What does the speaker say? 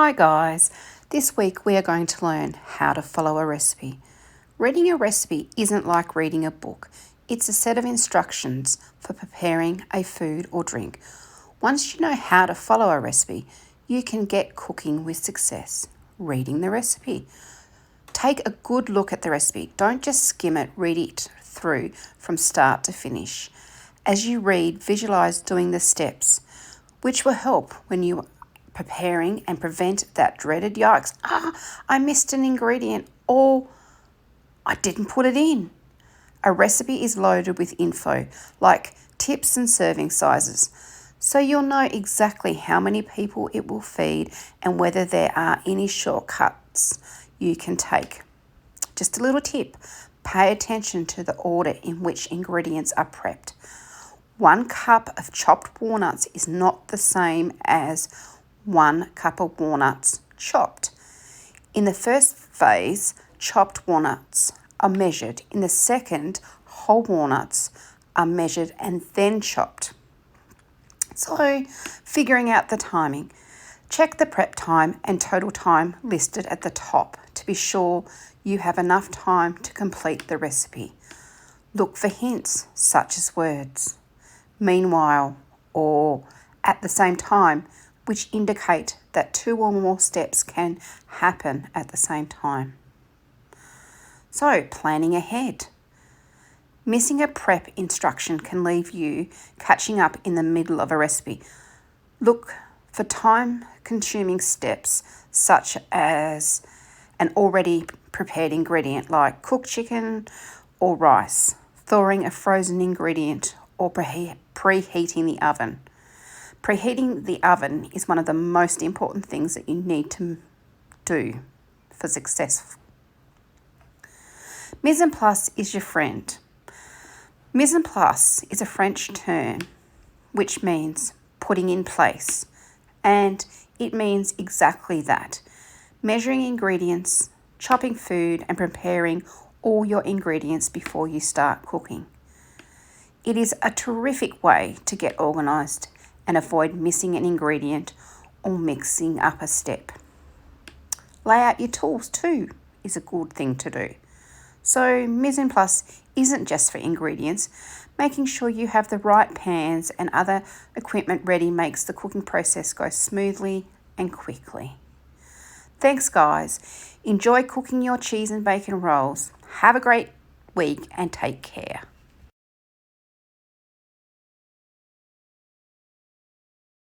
Hi guys, this week we are going to learn how to follow a recipe. Reading a recipe isn't like reading a book. It's a set of instructions for preparing a food or drink. Once you know how to follow a recipe, you can get cooking with success. Reading the recipe. Take a good look at the recipe. Don't just skim it, read it through from start to finish. As you read, visualize doing the steps, which will help when you preparing and prevent that dreaded yikes, I missed an ingredient or I didn't put it in. A recipe is loaded with info like tips and serving sizes, so you'll know exactly how many people it will feed and whether there are any shortcuts you can take. Just a little tip, pay attention to the order in which ingredients are prepped. 1 cup of chopped walnuts is not the same as 1 cup of walnuts chopped. In the first phase, chopped walnuts are measured. In the second, whole walnuts are measured and then chopped. So, figuring out the timing. Check the prep time and total time listed at the top to be sure you have enough time to complete the recipe. Look for hints such as words, meanwhile, or at the same time, which indicate that 2 or more steps can happen at the same time. So, planning ahead. Missing a prep instruction can leave you catching up in the middle of a recipe. Look for time-consuming steps such as an already prepared ingredient like cooked chicken or rice, thawing a frozen ingredient or preheating the oven. Preheating the oven is one of the most important things that you need to do for success. Mise en place is your friend. Mise en place is a French term which means putting in place, and it means exactly that. Measuring ingredients, chopping food and preparing all your ingredients before you start cooking. It is a terrific way to get organised and avoid missing an ingredient or mixing up a step. Lay out your tools too is a good thing to do. So mise en place isn't just for ingredients. Making sure you have the right pans and other equipment ready makes the cooking process go smoothly and quickly. Thanks guys. Enjoy cooking your cheese and bacon rolls. Have a great week and take care.